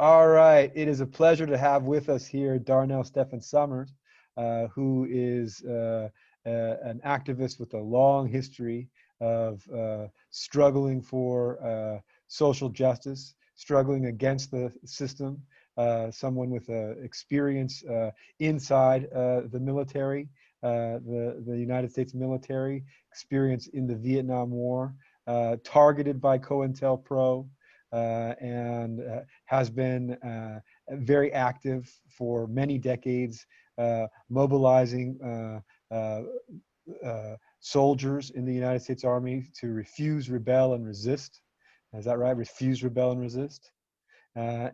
All right. It is a pleasure to have with us here Darnell Stephen Summers, who is an activist with a long history of struggling for social justice, struggling against the system, someone with experience inside the military, the United States military, experience in the Vietnam War, targeted by COINTELPRO, and has been very active for many decades, mobilizing soldiers in the United States Army to refuse, rebel, and resist. Is that right? Refuse, rebel, and resist. Refuse,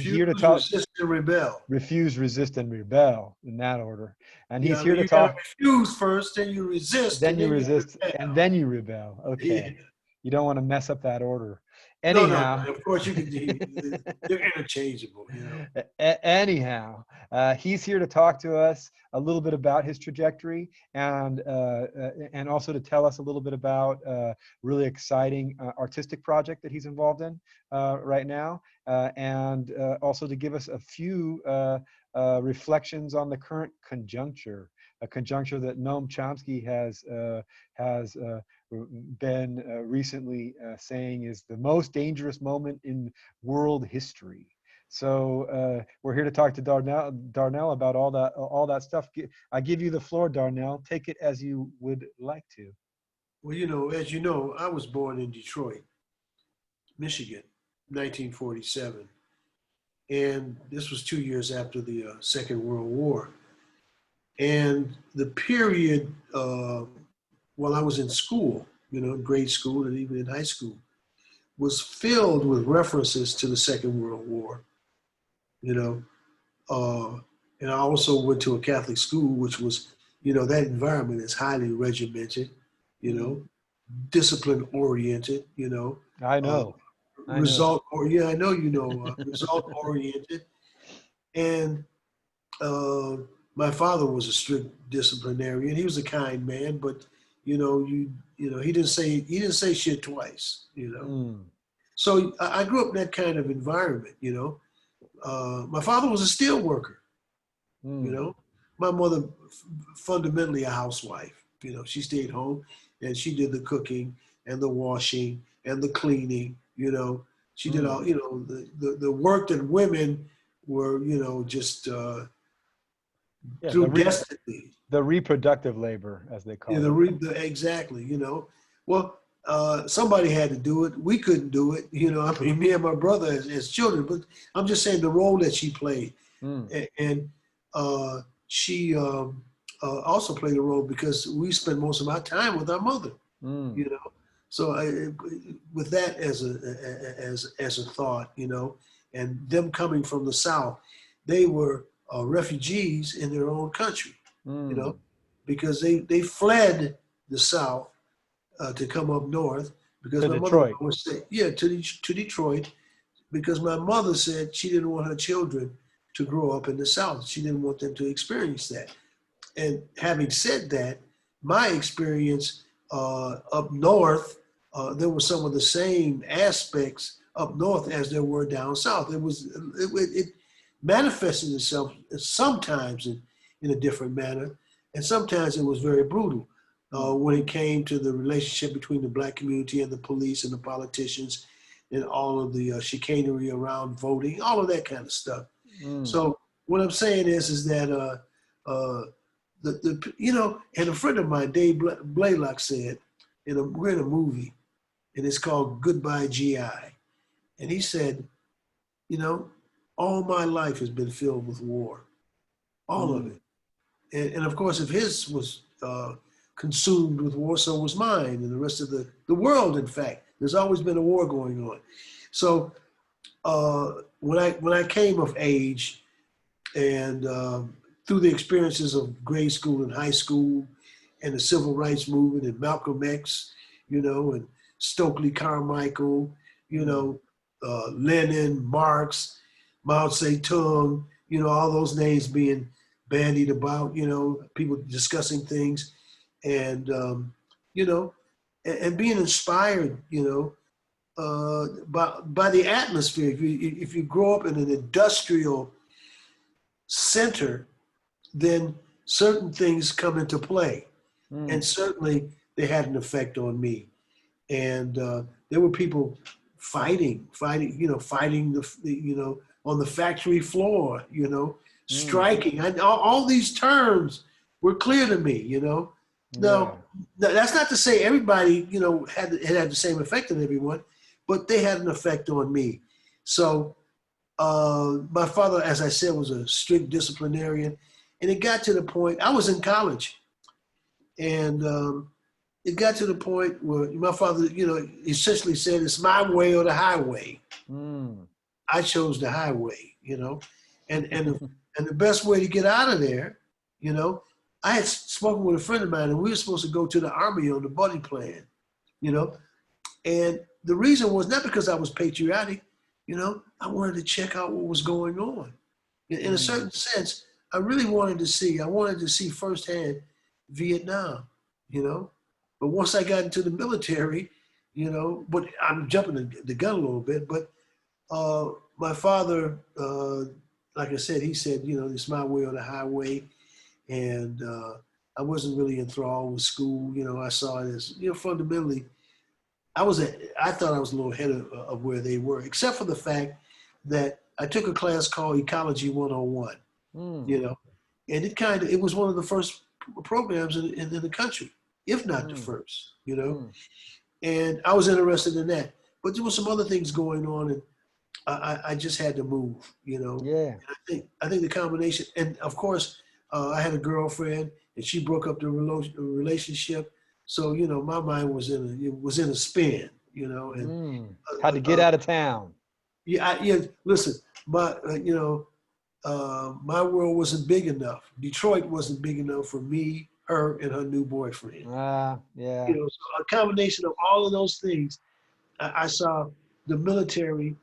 Here to talk. resist, and rebel. Refuse, resist, and rebel in that order. And Yeah, he's I here mean, to you gotta talk. refuse first, then you resist, Then and you then you resist, and rebel. then you rebel. Yeah. Okay. You don't want to mess up that order. No, no, Anyhow, no. Of course, you can. They're interchangeable, you know. anyhow, he's here to talk to us a little bit about his trajectory and also to tell us a little bit about a really exciting artistic project that he's involved in right now, and also to give us a few reflections on the current conjuncture, a conjuncture that Noam Chomsky has been recently saying is the most dangerous moment in world history. So we're here to talk to Darnell about all that stuff. I give you the floor, Darnell. Take it as you would like to. Well, you know, as you know, I was born in Detroit, Michigan, 1947, and this was 2 years after the Second World War. And the period while I was in school, you know, grade school and even in high school, was filled with references to the Second World War. You know, and I also went to a Catholic school, which was, you know, that environment is highly regimented, you know, discipline oriented, you know, I uh, know. I know. result or yeah, I know you know, result oriented, and uh, my father was a strict disciplinarian. He was a kind man, but you know, he didn't say shit twice, you know. Mm, So I grew up in that kind of environment, you know. My father was a steel worker, you mm, know. My mother, fundamentally a housewife, you know. She stayed home and she did the cooking and the washing and the cleaning, you know. She did mm. all, you know, the work that women were, you know, just Yeah, through destiny. the reproductive labor, as they Yeah, call it. exactly, you know. Well, somebody had to do it. We couldn't do it, you know. I mean, me and my brother as children, but I'm just saying the role that she played. Mm, And she also played a role because we spent most of our time with our mother, mm. you know. So with that as a thought, you know, and them coming from the South, they were refugees in their own country, you know, Mm. because they fled the South to come up north because To my mother Detroit. would say, yeah, to Detroit, because my mother said she didn't want her children to grow up in the South. She didn't want them to experience that. And having said that, my experience up north, there were some of the same aspects up north as there were down south. It manifested itself sometimes in a different manner, and sometimes it was very brutal. Mm, When it came to the relationship between the black community and the police and the politicians and all of the chicanery around voting, all of that kind of stuff. mm. So what I'm saying is that you know, and a friend of mine, Dave Blaylock, said, we're in a movie, and it's called Goodbye GI, and he said, you know, all my life has been filled with war, all of Mm. it, and of course, if his was consumed with war, so was mine, and the rest of the world. In fact, there's always been a war going on. So when I came of age and through the experiences of grade school and high school and the civil rights movement and Malcolm X, you know, and Stokely Carmichael, you Mm. know, Lenin, Marx, Mao Zedong, you know, all those names being bandied about, you know, people discussing things and, you know, and being inspired, you know, by the atmosphere. If you grow up in an industrial center, then certain things come into play, and certainly they had an effect on me. And there were people fighting, fighting on the factory floor, striking. And all these terms were clear to me, Now, that's not to say everybody, had the same effect on everyone, but they had an effect on me. So my father, as I said, was a strict disciplinarian, and it got to the point. I was in college, and it got to the point where my father, essentially said, "It's my way or the highway." I chose the highway, and the best way to get out of there, I had spoken with a friend of mine, and we were supposed to go to the Army on the buddy plan, and the reason was not because I was patriotic, I wanted to check out what was going on. In a certain sense, I wanted to see firsthand Vietnam, But once I got into the military, but I'm jumping the gun a little bit, but my father, like I said, he said, it's my way or the highway. And I wasn't really enthralled with school. I saw it as, fundamentally, I thought I was a little ahead of where they were, except for the fact that I took a class called Ecology 101, and it was one of the first programs in the country, if not the first, and I was interested in that. But there were some other things going on, and I just had to move, Yeah. And I think the combination, and of course, I had a girlfriend, and she broke up the relationship. So, my mind was in a spin, and had to get out of town. Yeah. Listen, my world wasn't big enough. Detroit wasn't big enough for me, her, and her new boyfriend. Yeah. So a combination of all of those things, I saw the military,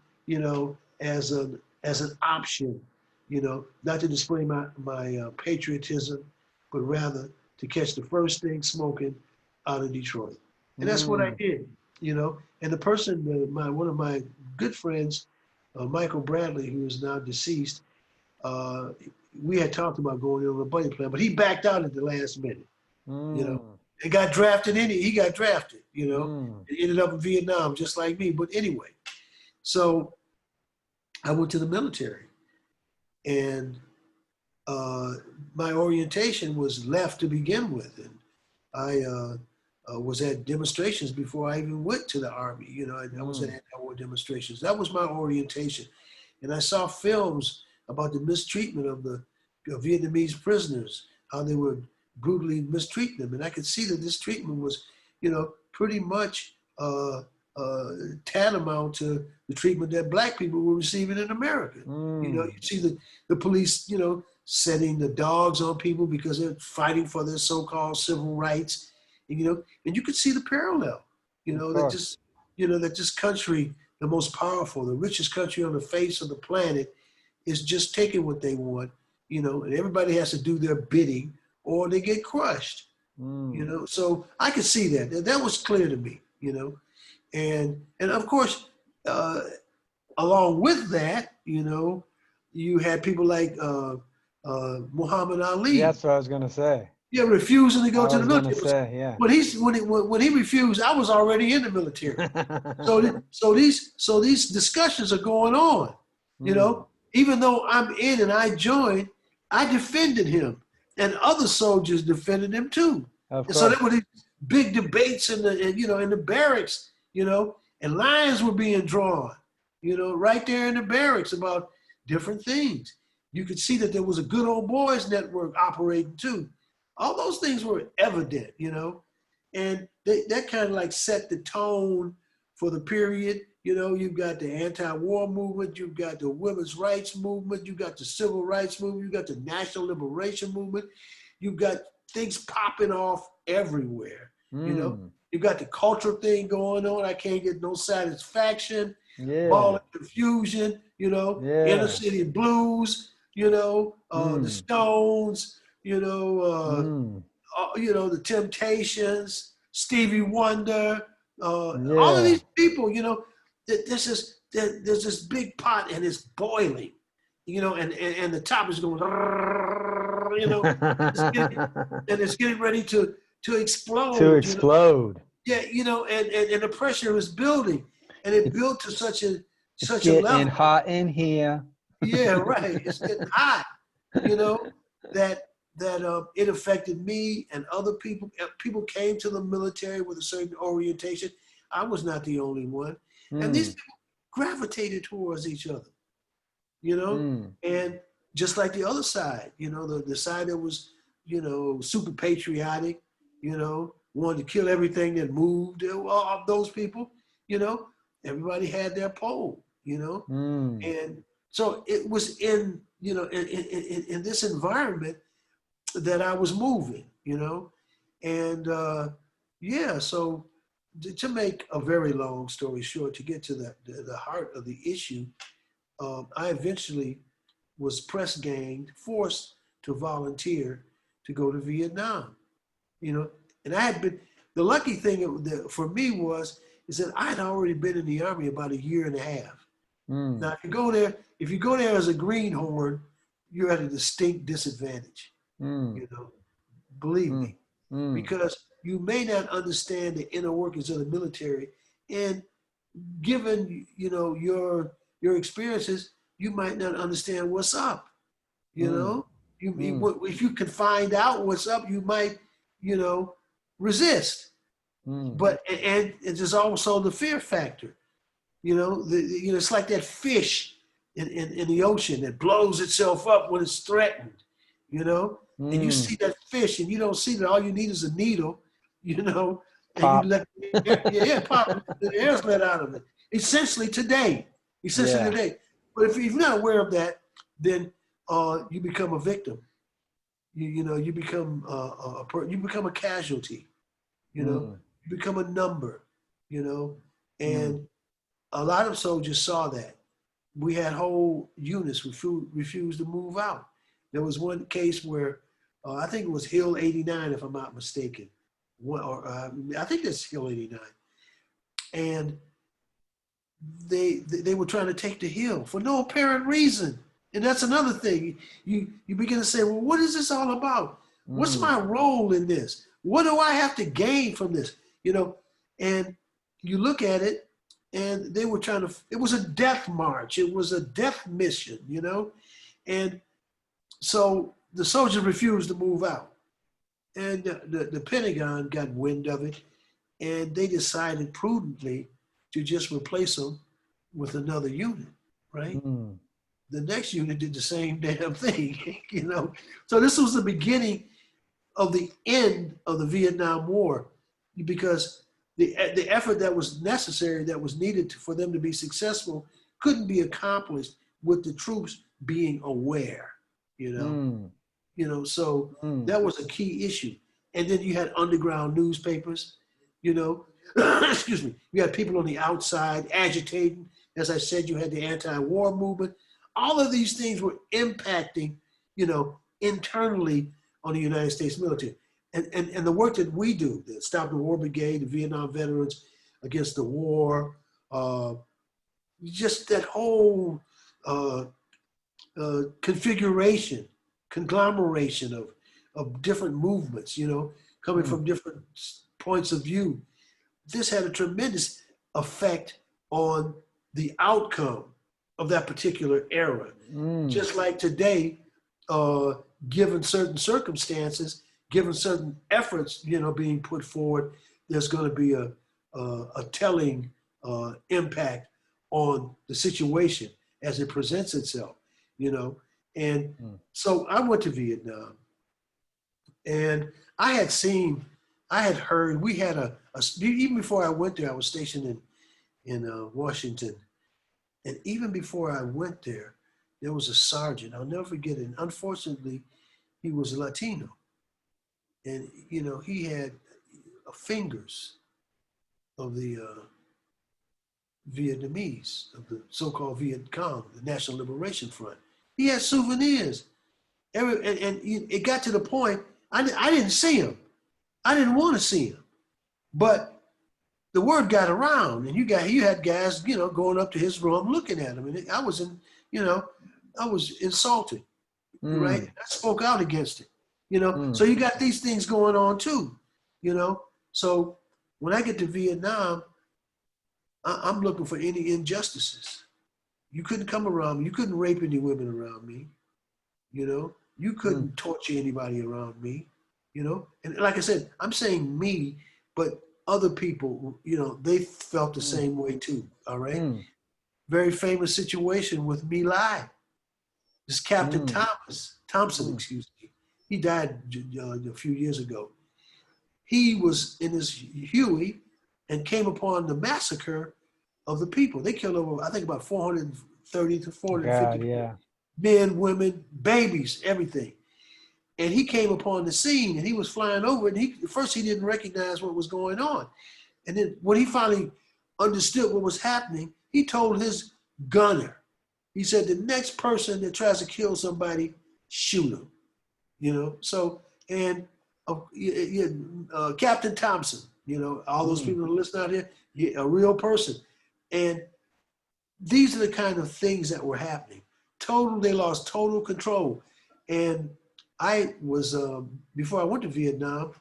as an option, not to display my patriotism, but rather to catch the first thing smoking out of Detroit. And that's what I did, And the person, one of my good friends, Michael Bradley, who is now deceased, we had talked about going on a buddy plan, but he backed out at the last minute, and got drafted he got drafted, and ended up in Vietnam just like me. But anyway, so I went to the military, and my orientation was left to begin with, and I was at demonstrations before I even went to the Army. I was at anti-war demonstrations. That was my orientation, and I saw films about the mistreatment of the Vietnamese prisoners, how they were brutally mistreating them, and I could see that this treatment was, pretty much tantamount to the treatment that Black people were receiving in America. You see the police, setting the dogs on people because they're fighting for their so-called civil rights, and you could see the parallel, that this country, the most powerful, the richest country on the face of the planet, is just taking what they want, and everybody has to do their bidding or they get crushed, So I could see that. That was clear to me, and of course, along with that, you had people like Muhammad Ali. Yeah, that's what I was going to say. Yeah, refusing to go to the military. Yeah. When he refused, I was already in the military. so these discussions are going on. Even though I'm in and I joined, I defended him, and other soldiers defended him too. And so there were these big debates in the barracks, and lines were being drawn, right there in the barracks about different things. You could see that there was a good old boys network operating too. All those things were evident, and that kind of like set the tone for the period. You've got the anti-war movement, you've got the women's rights movement, you've got the civil rights movement, you've got the national liberation movement, you've got things popping off everywhere. You've got the culture thing going on. I can't get no satisfaction. Ball and confusion, inner city blues, the Stones, the Temptations, Stevie Wonder, all of these people, there's this big pot and it's boiling, and the top is going, it's getting, and it's getting ready to To explode, explode. Yeah, and the pressure is building, and it It's built to it's such a getting level. hot in here. Yeah, right. It's getting hot, you know, that it affected me and other people. People came to the military with a certain orientation. I was not the only one. And these Mm, people gravitated towards each other, you know, mm. and just like the other side, the side that was, super patriotic, wanted to kill everything that moved, all those people, you know, everybody had their pole, Mm. and so it was in this environment that I was moving, and yeah. So to make a very long story short, to get to the heart of the issue, I eventually was press ganged, forced to volunteer to go to Vietnam, and I had been. The lucky thing for me is that I had already been in the army about a year and a half. Mm. Now, if you go there as a greenhorn, you're at a distinct disadvantage. Mm. You know, believe Mm. me, Mm. because you may not understand the inner workings of the military, and given your experiences, you might not understand what's up. You Mm. know, Mm. if you can find out what's up, you might resist. Mm. But and there's also the fear factor. It's like that fish in the ocean that blows itself up when it's threatened, and you Mm. see that fish and you don't see that all you need is a needle, and you Pop. let pop, the air's let out of it. Essentially today. Yeah. But if you're not aware of that, then you become a victim. You become you become a casualty, Mm. you become a number, Mm. and a lot of soldiers saw that. We had whole units refused to move out. There was one case where I think it was Hill 89, if I'm not mistaken. I think that's Hill 89. And they were trying to take the hill for no apparent reason. And that's another thing. You begin to say, well, what is this all about? What's Mm. my role in this? What do I have to gain from this? And you look at it, and they were trying to. It was a death march. It was a death mission. And so the soldiers refused to move out, and the Pentagon got wind of it, and they decided prudently to just replace them with another unit, right? Mm. The next unit did the same damn thing, So this was the beginning of the end of the Vietnam War, because the effort that was necessary, that was needed for them to be successful, couldn't be accomplished with the troops being aware, you know. Mm. So Mm. that was a key issue. And then you had underground newspapers, excuse me. You had people on the outside agitating. As I said, you had the anti-war movement. All of these things were impacting, internally on the United States military. And the work that we do, the Stop the War Brigade, the Vietnam veterans against the war, just that whole uh, configuration, conglomeration of different movements, coming Mm. from different points of view. This had a tremendous effect on the outcome of that particular era. Mm. Just like today, uh, given certain circumstances, given certain efforts, being put forward, there's going to be a telling impact on the situation as it presents itself, you know. And Mm. so I went to Vietnam, and I had heard, we had even before I went there, I was stationed in Washington, and even before I went there was a sergeant. I'll never forget it. And unfortunately, he was Latino, and he had fingers of the Vietnamese, of the so-called Viet Cong, the National Liberation Front. He had souvenirs. And it got to the point, I didn't see him. I didn't want to see him. But the word got around, and you had guys, you know, going up to his room looking at him, and I was you know, I was insulted, right? Mm, I spoke out against it, you know. So mm, you got these things going on too, you know. So when I get to Vietnam, I'm looking for any injustices. You couldn't come around me. You couldn't rape any women around me, you know. You mm, couldn't torture anybody around me, you know. And like I said, I'm saying me, but other people, you know, they felt the mm, same way too. All right. mm, Very famous situation with Miley. This Captain mm, Thompson, mm. excuse me. He died a few years ago. He was in his Huey and came upon the massacre of the people. They killed over, I think, about 430 to 450 God, people. yeah. Men, women, babies, everything. And he came upon the scene and he was flying over and at first he didn't recognize what was going on. And then when he finally understood what was happening, he told his gunner, he said, the next person that tries to kill somebody, shoot him. You know, so, and Captain Thompson, you know, all those Mm, people who listen out here, a real person. And these are the kind of things that were happening. They lost total control. And I was, before I went to Vietnam,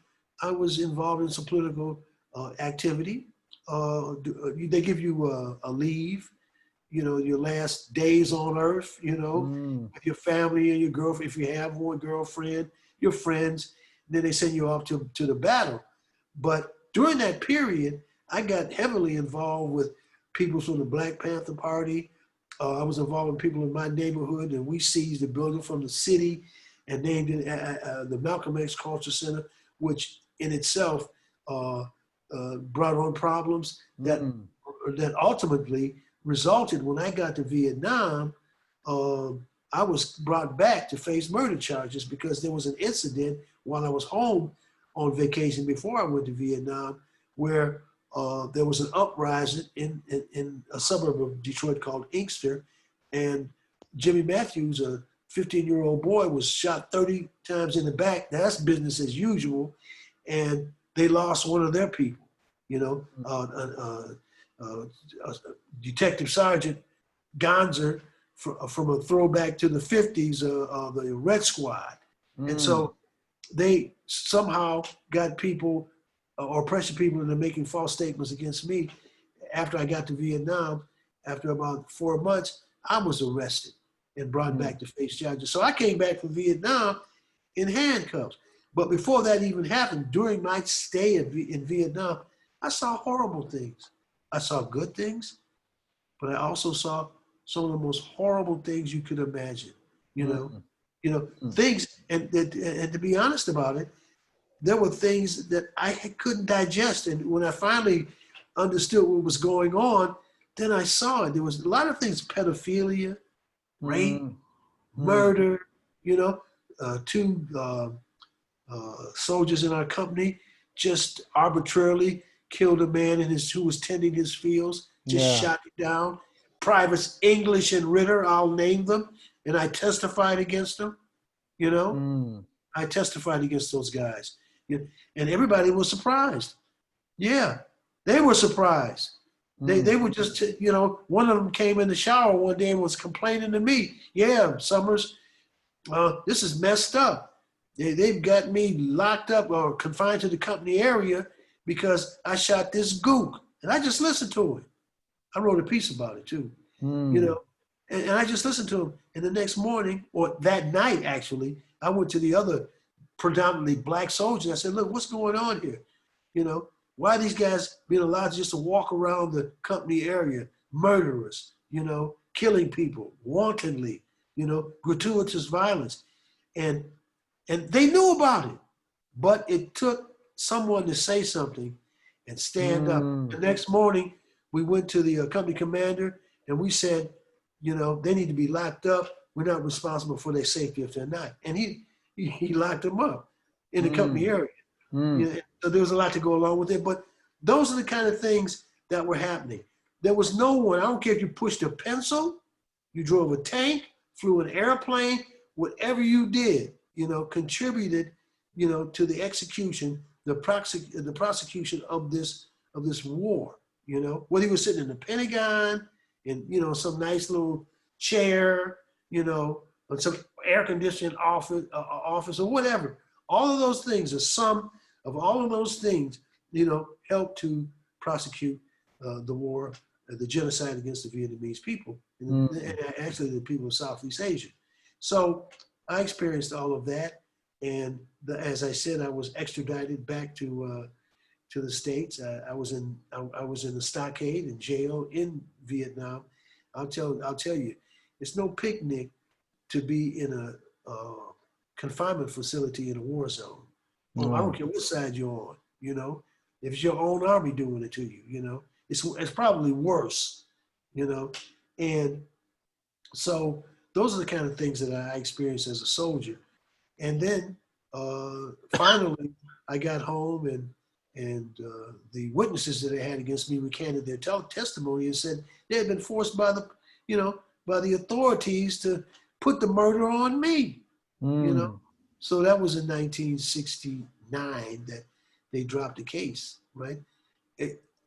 I was involved in some political activity. They give you a leave, you know, your last days on earth, you know, mm, with your family and your girlfriend, if you have one girlfriend, your friends, then they send you off to the battle. But during that period, I got heavily involved with people from the Black Panther Party. I was involved with people in my neighborhood, and we seized the building from the city and named it the Malcolm X Culture Center, which in itself brought on problems mm. that ultimately resulted when I got to Vietnam. I was brought back to face murder charges because there was an incident while I was home on vacation before I went to Vietnam where there was an uprising in a suburb of Detroit called Inkster, and Jimmy Matthews, a 15-year-old boy, was shot 30 times in the back. That's business as usual, and they lost one of their people. You know, Detective Sergeant Gonzer from a throwback to the 50s, the Red Squad. And Mm. so they somehow got people or pressured people into making false statements against me. After I got to Vietnam, after about 4 months, I was arrested and brought Mm. back to face charges. So I came back from Vietnam in handcuffs. But before that even happened, during my stay in Vietnam, I saw horrible things. I saw good things, but I also saw some of the most horrible things you could imagine. You know, Mm. Mm. things, and to be honest about it, there were things that I couldn't digest. And when I finally understood what was going on, then I saw it. There was a lot of things: pedophilia, rape, Mm. Mm. murder. You know, two soldiers in our company just arbitrarily killed a man who was tending his fields, just Yeah. shot him down. Privates English and Ritter, I'll name them, and I testified against them. You know, Mm. I testified against those guys, and everybody was surprised. Yeah, they were surprised. They Mm. were just, you know, one of them came in the shower one day and was complaining to me. Yeah, Summers, this is messed up. They've got me locked up or confined to the company area because I shot this gook. And I just listened to it. I wrote a piece about it too, you Mm. know, and I just listened to him. And the next morning, or that night actually, I went to the other predominantly black soldiers. I said, look, what's going on here? You know, why are these guys being allowed just to walk around the company area, murderers, you know, killing people wantonly, you know, gratuitous violence. And they knew about it, but it took someone to say something and stand up. Mm. The next morning, we went to the company commander and we said, you know, they need to be locked up. We're not responsible for their safety if they're not. And he locked them up in the company Mm. area. You Mm. know, so there was a lot to go along with it, but those are the kind of things that were happening. There was no one, I don't care if you pushed a pencil, you drove a tank, flew an airplane, whatever you did, you know, contributed, you know, to the execution, the prosecution of this of this war, whether he was sitting in the Pentagon, in, some nice little chair, or some air-conditioned office or whatever. All of those things, the sum of all of those things, help to prosecute the war, the genocide against the Vietnamese people, and actually the people of Southeast Asia. So I experienced all of that. And as I said, I was extradited back to the States. I was in the stockade in jail in Vietnam. I'll tell you, it's no picnic to be in a confinement facility in a war zone. Well, I don't care what side you're on. If it's your own army doing it to you, it's probably worse. And so those are the kind of things that I experienced as a soldier. And then finally, I got home, and the witnesses that they had against me recanted their testimony and said they had been forced by the authorities to put the murder on me. So that was in 1969 that they dropped the case, right?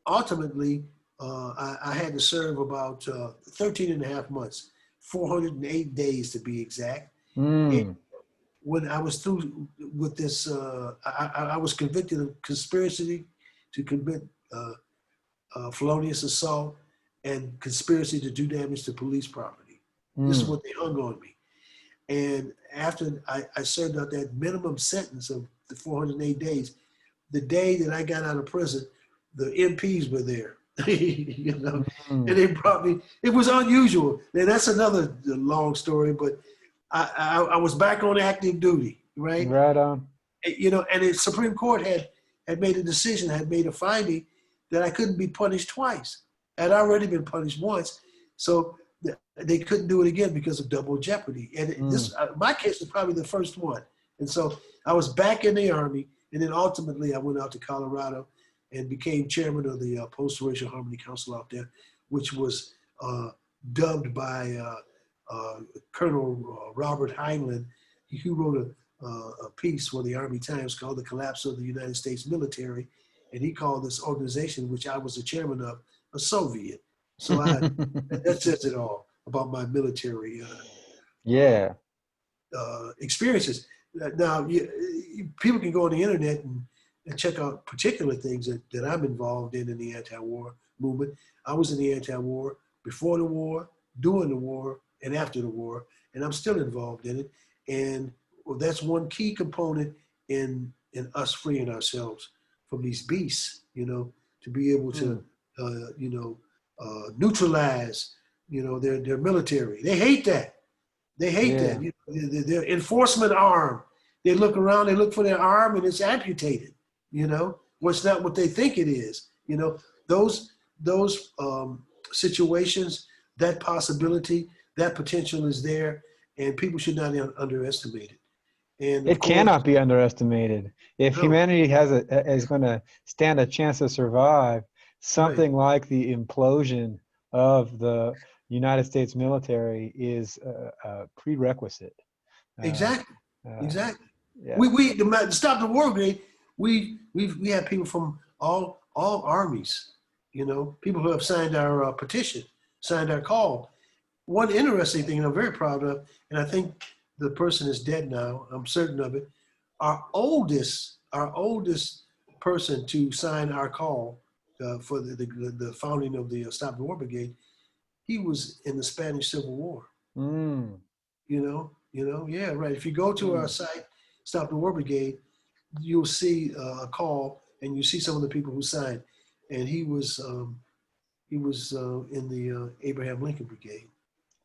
Ultimately, I had to serve about 13 and a half months, 408 days to be exact. And when I was through with this, I was convicted of conspiracy to commit felonious assault and conspiracy to do damage to police property. This is what they hung on me. And after I served out that minimum sentence of the 408 days, the day that I got out of prison, the MPs were there, and they brought me. It was unusual. And that's another long story, but I was back on active duty, right? Right on. And the Supreme Court had made a decision, had made a finding that I couldn't be punished twice. I'd already been punished once, so they couldn't do it again because of double jeopardy. And my case was probably the first one. And so I was back in the Army, and then ultimately I went out to Colorado and became chairman of the Post-Racial Harmony Council out there, which was dubbed by Colonel Robert Heinlein. He wrote a piece for the Army Times called "The Collapse of the United States Military," and he called this organization, which I was the chairman of, a Soviet. So that says it all about my military experiences. Now, people can go on the internet and check out particular things that I'm involved in the anti-war movement. I was in the anti-war before the war, during the war, and after the war, and I'm still involved in it. And that's one key component in us freeing ourselves from these beasts, to be able to, neutralize, their military. They hate that. They hate that. Their enforcement arm. They look around, they look for their arm, and it's amputated. Well, it's not what they think it is. Those situations, that possibility, that potential is there, and people should not underestimate it. And it cannot be underestimated. If humanity is going to stand a chance to survive, something like the implosion of the United States military is a prerequisite. Exactly. Yeah. We to stop the war, we have people from all armies. People who have signed our petition, signed our call. One interesting thing I'm very proud of, and I think the person is dead now, I'm certain of it, our oldest person to sign our call for the founding of the Stop the War Brigade, he was in the Spanish Civil War. Yeah, right. If you go to our site, Stop the War Brigade, you'll see a call, and you see some of the people who signed. And he was in the Abraham Lincoln Brigade.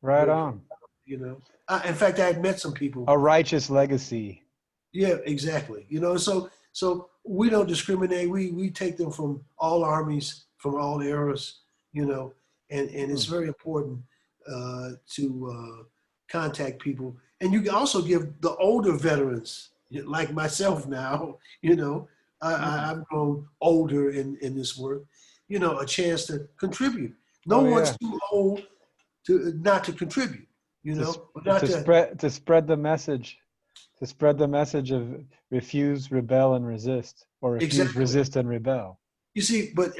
Right on. In fact, I had met some people. A righteous legacy. Yeah, exactly. So we don't discriminate. We take them from all armies, from all eras, and it's very important to contact people. And you can also give the older veterans, like myself now, I've grown older in this work, a chance to contribute. No one's too old not to contribute, to spread the message. To spread the message of refuse, rebel, and resist, or refuse, resist, and rebel. You see, but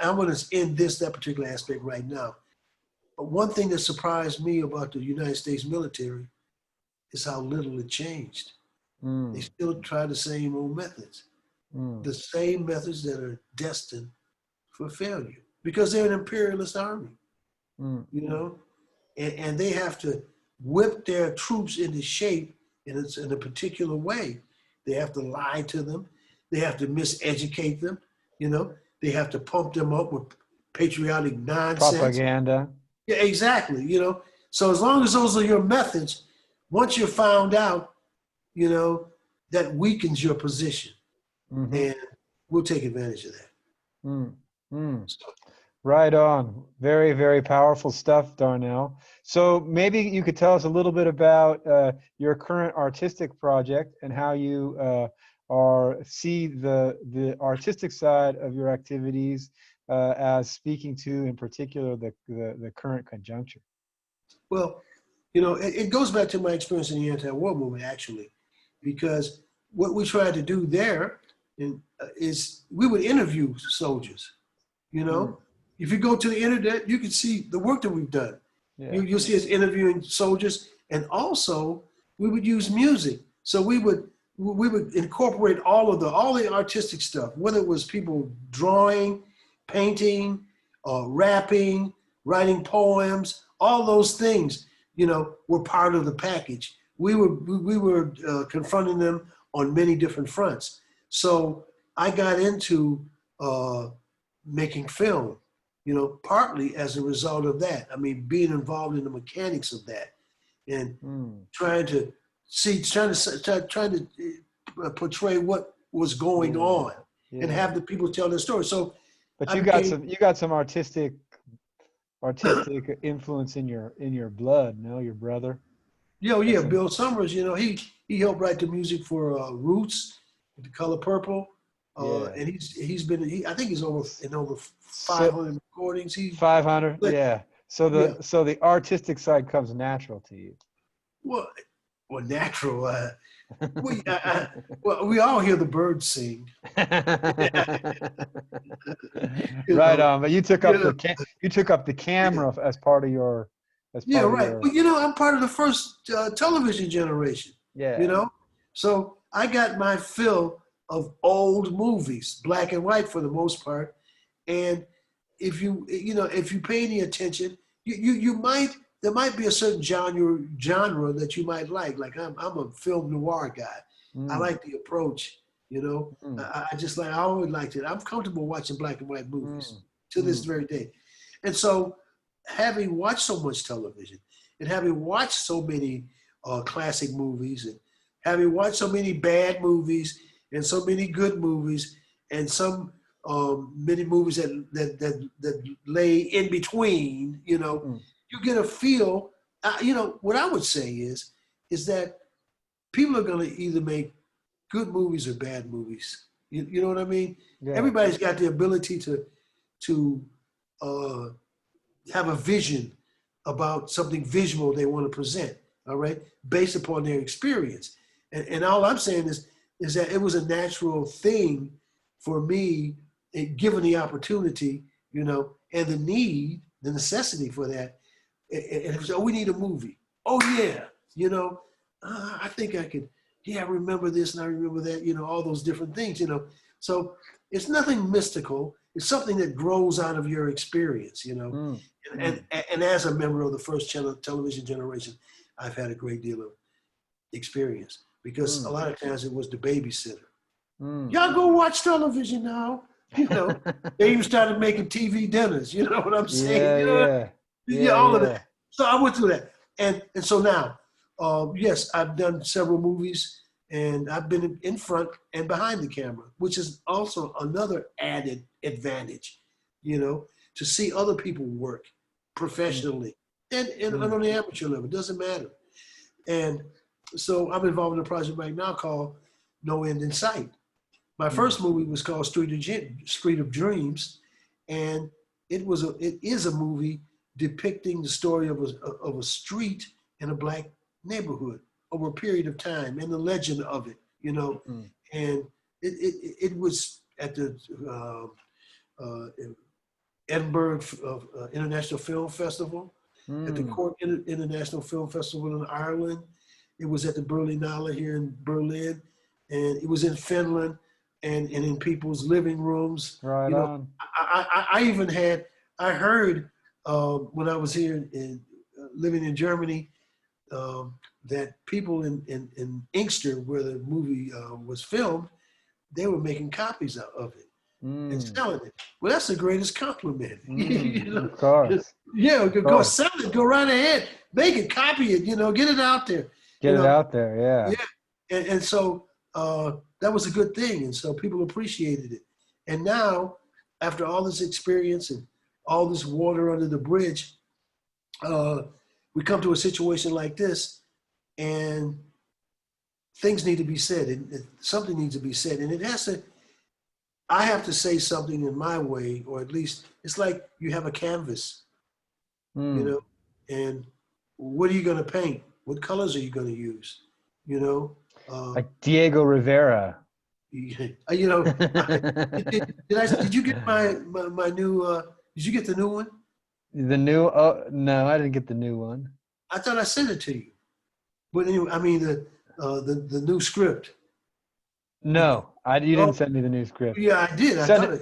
I'm going to end that particular aspect right now. But one thing that surprised me about the United States military is how little it changed. They Mm, still try the same old methods, mm, the same methods that are destined for failure because they're an imperialist army, mm, you know, and they have to whip their troops into shape in a particular way. They have to lie to them. They have to miseducate them, you know. They have to pump them up with patriotic nonsense. propaganda. Yeah, exactly, you know. So as long as those are your methods, once you're found out, you know, that weakens your position. Mm-hmm. And we'll take advantage of that. Mm, mm. So, Right on. Very, very powerful stuff, Darnell. So maybe you could tell us a little bit about your current artistic project and how you see the artistic side of your activities as speaking to, in particular, the current conjuncture. well, you know, it goes back to my experience in the anti-war movement, actually, because what we tried to do there is we would interview soldiers. You Mm, know, if you go to the internet, you can see the work that we've done. yeah. You'll see us interviewing soldiers, and also we would use music. So we would incorporate all the artistic stuff, whether it was people drawing, painting, rapping, writing poems, all those things, you know, were part of the package. We were confronting them on many different fronts. So I got into making film, you know, partly as a result of that. I mean, being involved in the mechanics of that and Mm, trying to portray what was going yeah. on and Yeah. have the people tell their story. So But I became, you got some artistic influence in your blood, no, your brother. Got yeah, some. Bill Summers, you know, he helped write the music for Roots, The Color Purple, Yeah. and I think he's over So 500 recordings. 500, But yeah. yeah, So the artistic side comes natural to you. well, well, natural. Well, we all hear the birds sing, you Right know. on, but Yeah, you took up the camera as yeah, part of right. your Well, you know, I'm part of the first television generation, you yeah. know. So I got my fill of old movies, black and white for the most part. And if you pay any attention, you might there might be a certain genre that you might like. Like I'm a film noir guy. I Mm, like the approach. You know, mm, I always liked it. I'm comfortable watching black and white movies mm, to this mm, very day. And so, having watched so much television and having watched so many classic movies and having watched so many bad movies and so many good movies and some many movies that lay in between, you know, mm. you get a feel. You know, what I would say is that people are going to either make good movies or bad movies. You know what I mean? Yeah. Everybody's got the ability to uh, have a vision about something visual they want to present. All right, based upon their experience. And all I'm saying is that it was a natural thing for me, given the opportunity, you know, and the need, the necessity for that. And it was, oh, we need a movie. Oh yeah, you know, I think I could. Yeah, I remember this and I remember that. You know, all those different things. You know, so it's nothing mystical. It's something that grows out of your experience. You know, Mm, and mm, and as a member of the first television generation, I've had a great deal of experience because a mm, lot of times it was the babysitter. mm. Y'all go watch television now. You know, they even started making TV dinners. You know what I'm saying? Yeah, You know, yeah. yeah, Yeah, all of yeah. that. So I went through that, and so now, yes, I've done several movies, and I've been in front and behind the camera, which is also another added advantage. You know, to see other people work Mm, professionally and mm, on the amateur level, it doesn't matter. And so I'm involved in a project right now called No End in Sight. My mm, first movie was called Street of Dreams, and it is a movie depicting the story of a street in a black neighborhood over a period of time and the legend of it, you know. mm, And it was at the uh, Edinburgh International Film Festival, at the Mm. Cork International Film Festival in Ireland. It was at the Berlinale here in Berlin, and it was in Finland, and in people's living rooms. Right You know, on. I even had, I heard when I was here living in Germany, that people in Inkster, where the movie was filmed, they were making copies of it and Mm. selling it. Well, that's the greatest compliment. You know? Of course. Yeah, Of go course. sell it, go right ahead, make it, copy it, get it out there. Get it out there. Yeah. Yeah, and so that was a good thing, and so people appreciated it. And now, after all this experience and all this water under the bridge, we come to a situation like this, and things need to be said, and something needs to be said, and it has to. I have to say something in my way, or at least it's like you have a canvas, Mm. and what are you going to paint? What colors are you going to use? You know, Like Diego Rivera. you know, did you get my new? Did you get the new one? The new? Oh no, I didn't get the new one. I thought I sent it to you, but anyway, I mean the new script. No, you Oh, didn't send me the new script. yeah, I did. I Send thought it.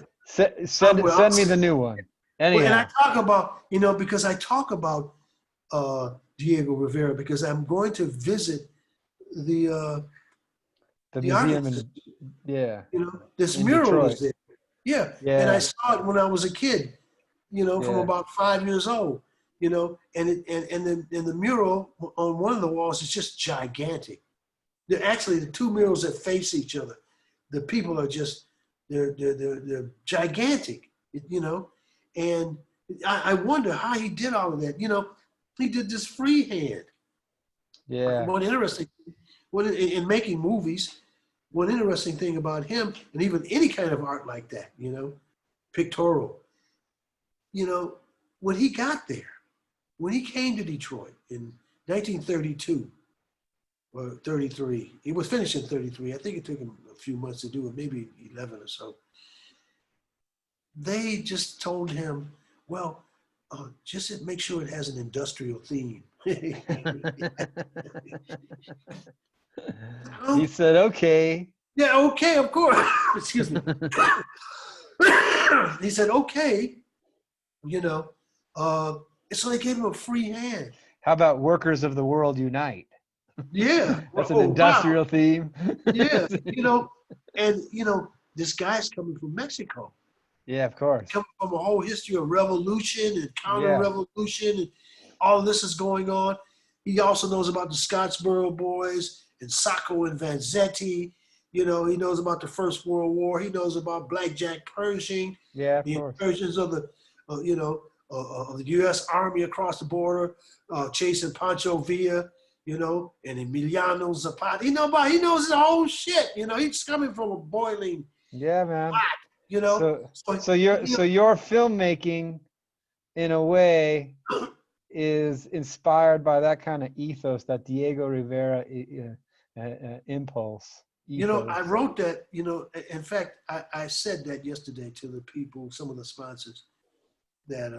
it. I'll Send me the new one. Well, and I Anyhow. talk about, because I talk about Diego Rivera, because I'm going to visit the The the art museum institute. yeah, This in mural is Detroit. there. Yeah, and I Yeah. saw it when I was a kid. From Yeah. about 5 years old. And the mural on one of the walls is just gigantic. They're actually the two murals that face each other. The people are just they're gigantic. And I wonder how he did all of that. He did this freehand. Yeah. One interesting, in making movies, one interesting thing about him, and even any kind of art like that, pictorial, when he got there, when he came to Detroit in 1932 or 33, he was finished in 33. I think it took him a few months to do it, maybe 11 or so. They just told him, well, just make sure it has an industrial theme. He said, okay. Yeah, okay, of course. Excuse me. He said, okay, so they gave him a free hand. How about Workers of the World Unite? Yeah. That's an industrial theme. Yeah. And this guy's coming from Mexico. Yeah, of course. Coming from a whole history of revolution and counter-revolution, and all of this is going on. He also knows about the Scottsboro Boys and Sacco and Vanzetti. He knows about the First World War. He knows about Blackjack Pershing. Yeah, of the course. incursions of the, of the U.S. Army across the border, chasing Pancho Villa, and Emiliano Zapata. He knows the whole shit. He's coming from a boiling man. pot. So your filmmaking, in a way, is inspired by that kind of ethos, that Diego Rivera impulse. Ethos. I wrote that, in fact, I said that yesterday to the people, some of the sponsors, that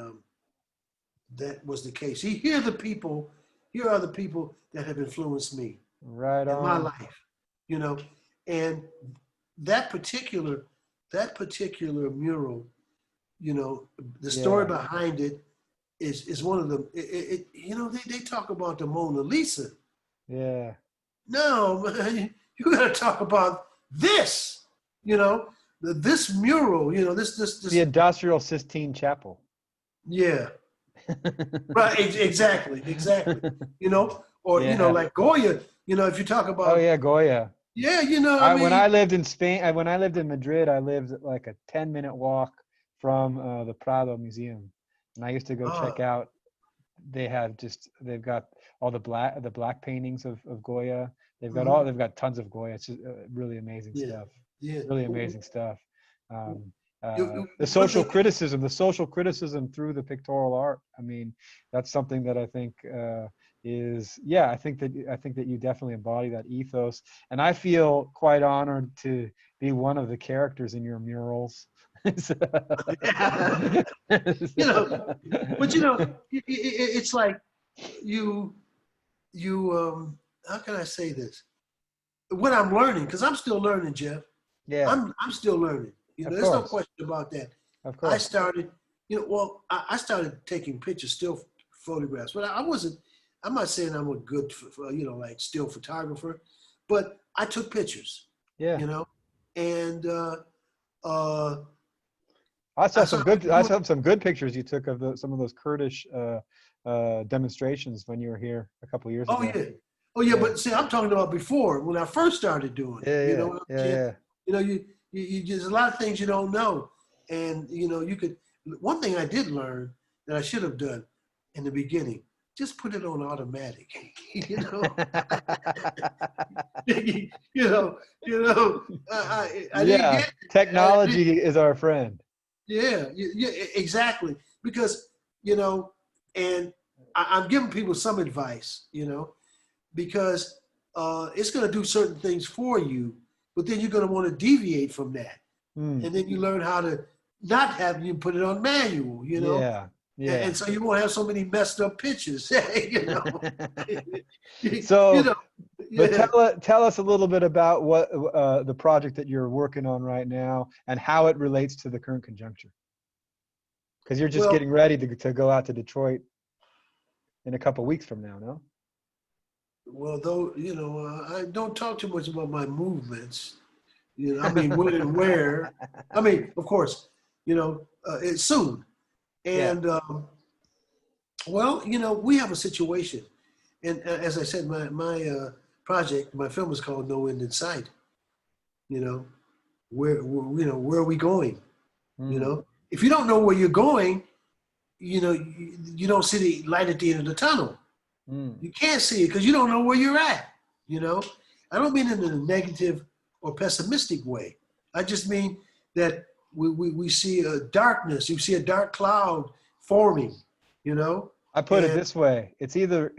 that was the case. Here are the people that have influenced me right in on. my life, and that particular mural, the story behind it is one of them. They talk about the Mona Lisa. Yeah. No, man, you got to talk about this. This mural. This. The Industrial Sistine Chapel. Yeah. Right. Exactly. Like Goya. If you talk about. Oh yeah, Goya. Yeah, when I lived in Spain, when I lived in Madrid, I lived like a 10-minute walk from the Prado Museum, and I used to go check out. They've got all the black paintings of Goya. They've got tons of Goya. It's just really amazing stuff. Yeah. Really amazing stuff. The social criticism through the pictorial art. I mean, that's something that I think I think that you definitely embody that ethos, and I feel quite honored to be one of the characters in your murals. You know, but you know, it's like you, how can I say this? What I'm learning, because I'm still learning, Jeff. Yeah, I'm still learning. You know, of there's no course, question about that. of I course. started, I started taking pictures, still photographs, but I wasn't. I'm not saying I'm a good, like still photographer, but I took pictures. Yeah. You know, and uh, I saw I some started good. I doing. saw some good pictures you took of some of those Kurdish demonstrations when you were here a couple years Oh ago. yeah, oh yeah. Yeah, But see, I'm talking about before when I first started doing it. yeah, You yeah, know, yeah, Jim. yeah. You know, you there's a lot of things you don't know, and you know, you could. One thing I did learn that I should have done in the beginning, just put it on automatic. You know, you know, I didn't Yeah, get. I didn't, technology is our friend. yeah, yeah, exactly. Because you know, and I'm giving people some advice. You know, because it's going to do certain things for you, but then you're going to want to deviate from that, Hmm. and then you learn how to not have you put it on manual. You know, Yeah, and yeah. so you won't have so many messed up pictures. You know, you So, know, but yeah. tell us a little bit about what the project that you're working on right now and how it relates to the current conjuncture. Because you're just Well, getting ready to go out to Detroit in a couple weeks from now, no? well, though I don't talk too much about my movements. You know, I mean, when and where. I mean, of course, it's soon. Yeah. And well, we have a situation, and as I said, my project, my film is called No End in Sight. You know, where are we going? You Mm, know, if you don't know where you're going, you don't see the light at the end of the tunnel. mm. You can't see it because you don't know where you're at. You know, I don't mean it in a negative or pessimistic way. I just mean that we see a darkness. You see a dark cloud forming. You know, I put it and this way: it's either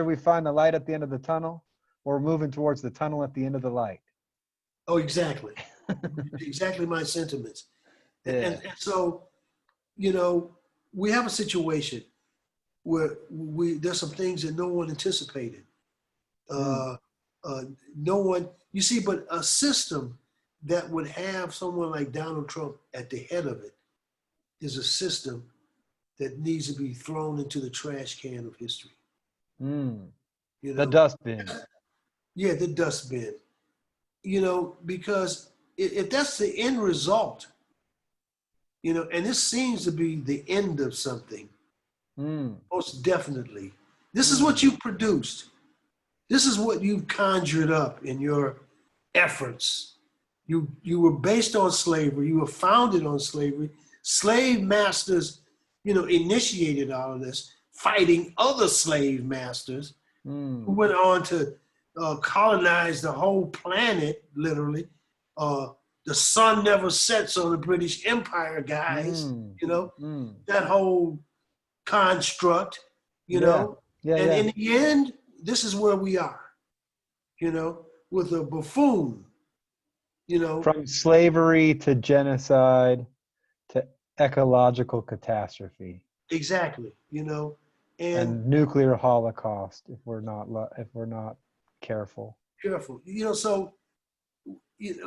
we find the light at the end of the tunnel, or we're moving towards the tunnel at the end of the light. oh, exactly, exactly my sentiments. Yeah. And so, you know, we have a situation where there's some things that no one anticipated. Mm. Uh, no one, you see, but a system that would have someone like Donald Trump at the head of it is a system that needs to be thrown into the trash can of history. Mm. You The know, dustbin. yeah, the dustbin. You know, because if that's the end result, and this seems to be the end of something, Mm. most definitely. This is what Mm. you produced. This is what you've conjured up in your efforts. You were based on slavery. You were founded on slavery. Slave masters, initiated all of this, fighting other slave masters who Mm. went on to colonize the whole planet, literally. Uh, the sun never sets on the British Empire, guys. Mm. You know, Mm. that whole construct, you Yeah. know. Yeah. And Yeah. in the end, this is where we are, with a buffoon, you know. From slavery to genocide to ecological catastrophe Exactly, and and nuclear holocaust if we're not careful. careful, so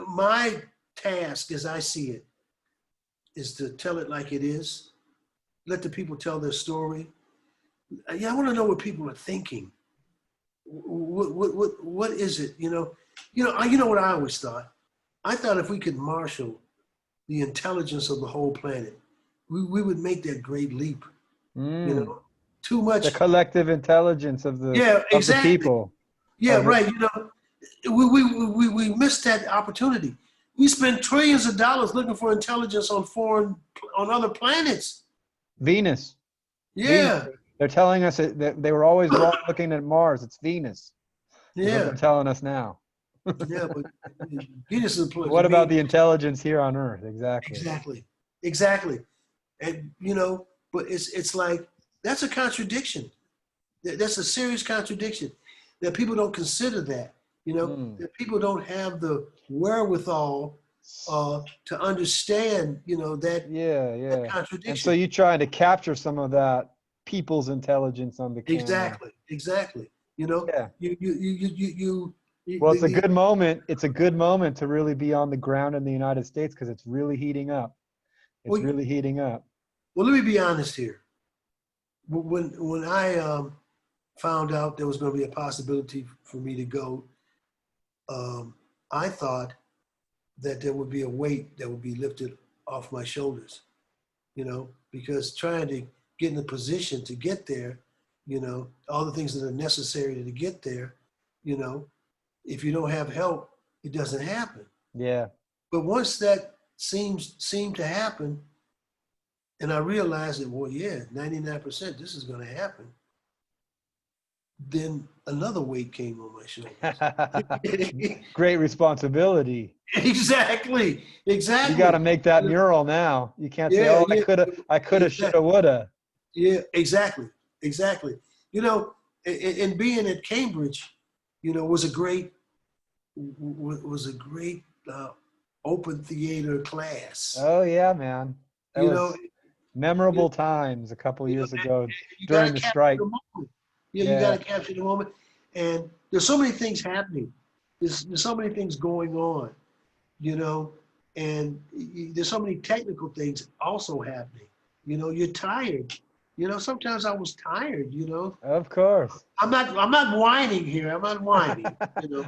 my task, as I see it, is to tell it like it is. Let the people tell their story. Yeah, I want to know what people are thinking. What is it? You know what I always thought. I thought if we could marshal the intelligence of the whole planet, we would make that great leap. You Mm. know, too The much. collective intelligence of the Yeah, of the exactly. people Yeah, of the right. We missed that opportunity. We spend trillions of dollars looking for intelligence on other planets. Venus. Venus. Yeah, They're telling us that they were always wrong looking at Mars. It's Venus, is what they're yeah, telling us now. yeah. But Venus is a place. What about the intelligence here on Earth? Exactly. Exactly, exactly. And but it's like that's a contradiction. That's a serious contradiction that people don't consider that. Mm. That people don't have the wherewithal to understand, that Yeah. And so contradiction. you trying to capture some of that people's intelligence on the camera. Exactly. Yeah. You Well, it's a the good moment. It's a good moment to really be on the ground in the United States because it's really heating up. It's well, really heating up. well, let me be honest here. When I found out there was going to be a possibility for me to go, I thought that there would be a weight that would be lifted off my shoulders, because trying to get in a position to get there, all the things that are necessary to get there, you know, if you don't have help, it doesn't happen. Yeah. But once that seemed to happen, and I realized that, well, yeah, 99% this is going to happen, then another weight came on my shoulders. Great responsibility. Exactly. You got to Exactly. make that mural now. You can't say, Yeah, "Oh, yeah, I coulda, shoulda, exactly. woulda." Yeah, exactly. Exactly. And being at Cambridge, was a great uh, open theater class. Oh yeah, man. That You know, was you, memorable times a couple you know, years ago you got to during the capture strike. the moment. Yeah, you got Yeah. to capture the moment. And there's so many things happening. There's so many things going on, and there's so many technical things also happening. You're tired. Sometimes I was tired. Of course. I'm not whining here. I'm not whining.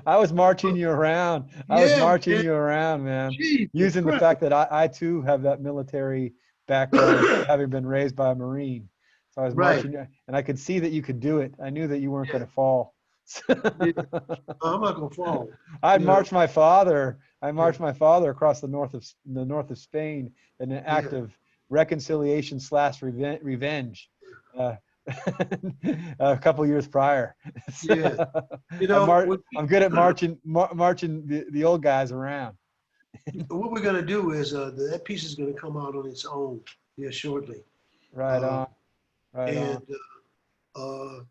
I was marching you around. I was Yeah, marching man. you around, man. Jesus Using the Christ. fact that I too have that military background, having been raised by a Marine. So I was Right. marching you, and I could see that you could do it. I knew that you weren't Yeah. going to fall. Yeah. I'm not gonna fall. I'd You know. marched my father. I Yeah. marched my father across the north of Spain in an act Yeah. of reconciliation slash revenge. Uh, a couple years prior. So, Yeah. What, I'm good at marching the old guys around. what we're gonna do is that piece is gonna come out on its own here shortly, Right uh, on, right and on.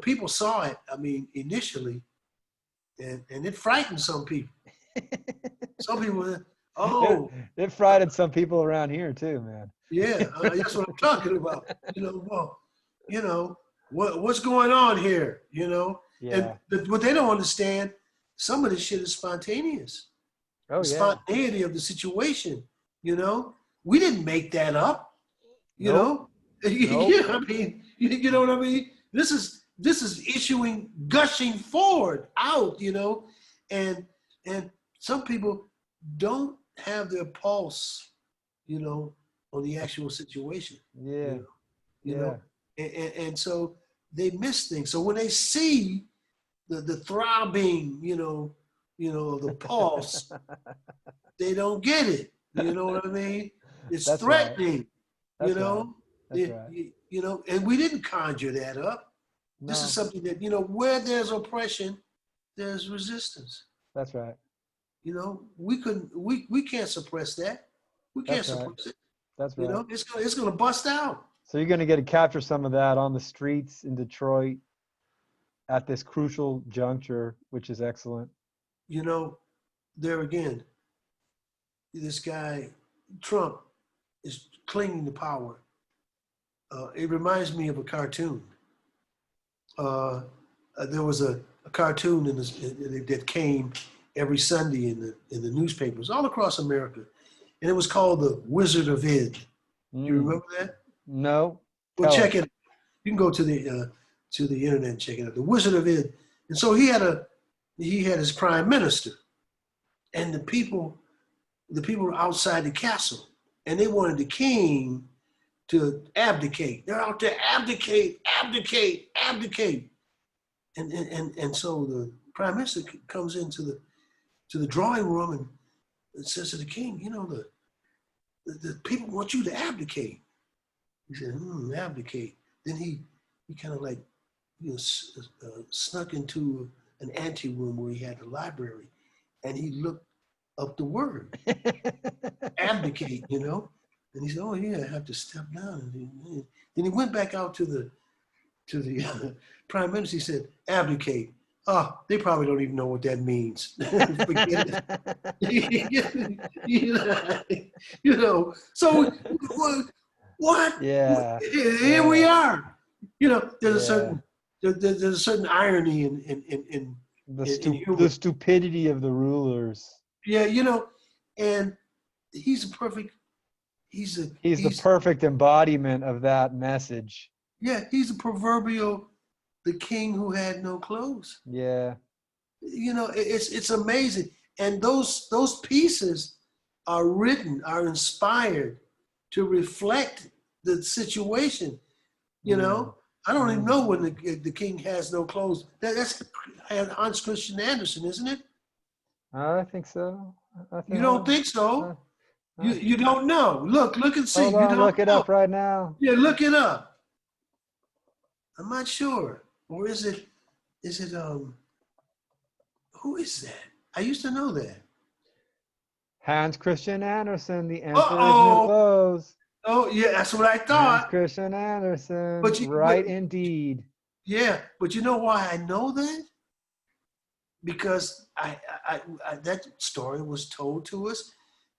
people saw it. I mean, initially, and it frightened some people. Some people, It, oh, it frightened some people around here too, man. yeah, that's what I'm talking about. Well, what's going on here? And Yeah. what they don't understand, some of this shit is spontaneous. Oh The yeah. spontaneity of the situation. You know, we didn't make that up. You Nope. know, Nope. yeah. I mean, you know what I mean. This is gushing forward out. And some people don't have their pulse. You know, on the actual situation. You Yeah. know, you Yeah. know, and so they miss things. So when they see the throbbing, the pulse, they don't get it. You know what I mean? It's That's right. threatening. You That's right. know, That's right. and we didn't conjure that up. This is No. something that where there's oppression, there's resistance. That's right. We can't suppress that. We can't That's right. suppress it. That's right. It's gonna bust out. So you're going to get to capture some of that on the streets in Detroit at this crucial juncture, which is excellent. You know, there again, this guy Trump is clinging to power. It reminds me of a cartoon. There was a cartoon that came every Sunday in the newspapers all across America, and it was called The Wizard of Id. You Mm. remember that? No. Well, Tell check us. it. You can go to the internet and check it out. The Wizard of Id. And so he had his prime minister, and the people were outside the castle, and they wanted the king to abdicate. They're out there, abdicate, abdicate, abdicate. And so the prime minister comes into the drawing room and says to the king, the people want you to abdicate. He said, abdicate. Then he kind of like snuck into an anteroom where he had the library, and he looked up the word abdicate, and he said, "Oh yeah, I have to step down." Then he went back out to the prime minister. He said, "Abdicate." Oh, they probably don't even know what that means. Forget it. you know, so what? Yeah, Here we yeah, are. You know, yeah. there's a certain irony in humor. The stupidity of the rulers. Yeah, you know, and he's a perfect. He's the He's perfect embodiment of that message. yeah, he's a proverbial the king who had no clothes. Yeah. You know, it's amazing, and those pieces are written, are inspired to reflect the situation. You Mm, know, I don't even mm. know when the king has no clothes. That's Hans Christian Andersen, isn't it? I think so. I You think. don't think Uh, so? uh, You don't know. Look and see. hold You on, don't look it know. up right now. Yeah, look it up. I'm not sure. Or is it? Is it? Who is that? I used to know that. Hans Christian Andersen, The Uh Emperor's New oh. Clothes. Oh yeah, that's what I Hans thought. Christian Andersen, But right indeed. yeah, but you know why I know that? Because that story was told to us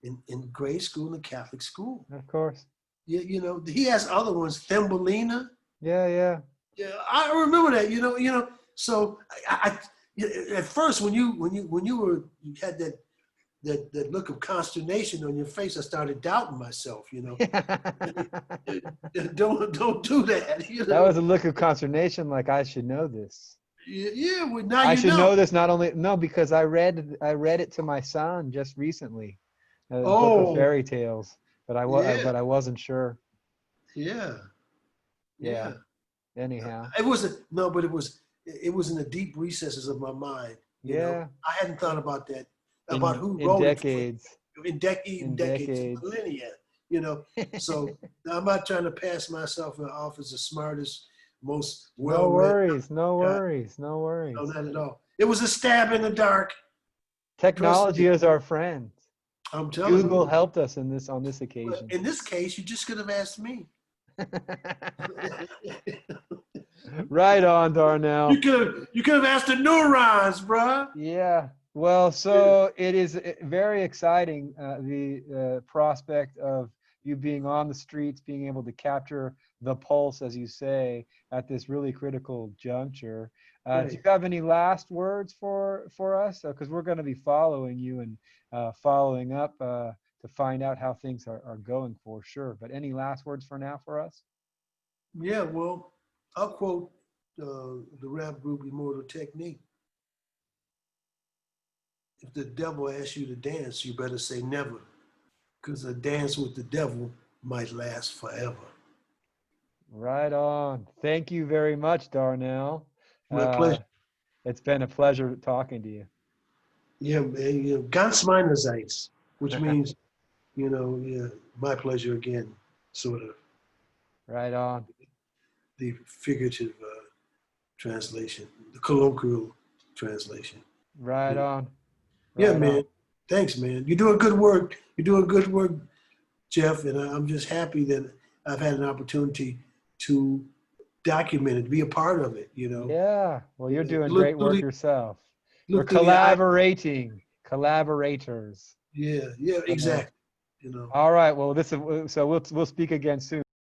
in grade school in the Catholic school. Of course. Yeah, you know, he has other ones, Thumbelina. Yeah, yeah. Yeah, I remember that. You know. So at first when you had that look of consternation on your face, I started doubting myself. You know, don't do that. You That know. was a look of consternation, like I should know this. Yeah. Well, now I you should know. know this not only no because I read it to my son just recently, a book of Oh, fairy tales, yeah, but I wasn't sure. yeah, Yeah. yeah. Anyhow. It wasn't no, but it was in the deep recesses of my mind. You know, Yeah. I hadn't thought about that about In who in wrote it decades. in In decades, decades. millennia. You know, so I'm not trying to pass myself off as the smartest, most No well-read worries. No guy. worries. No No, worries. not at all. It was a stab in the dark. Trust Technology me, is our friend. I'm telling Google you. helped us on this But occasion. in this case, you just could have asked me. Right on, Darnell. You could have asked the neurons, bruh. Yeah. Well, Yeah. so it is very exciting, the prospect of you being on the streets, being able to capture the pulse, as you say, at this really critical juncture. Do you Right. have any last words for us? Because we're going to be following you and following up to find out how things are going for sure. But any last words for now for us? Yeah, well, I'll quote the rap group Immortal Technique. If the devil asks you to dance, you better say never, because a dance with the devil might last forever. Right on. Thank you very much, Darnell. My pleasure. Uh, it's been a pleasure talking to you. Yeah, man, you know, ganz meinerseits, which means, you know, yeah, my pleasure again, sort of Right on. the figurative translation, the colloquial translation. Right Yeah, on. yeah, Right man. on. Thanks, man. You're doing good work. You're doing good work, Jeff, and I'm just happy that I've had an opportunity to document it, be a part of it. You know, Yeah. Well, you're doing great look through work the yourself. We're look through the eye. collaborating, collaborators. Yeah, yeah, So, exactly. You know. all right. Well, so we'll speak again soon.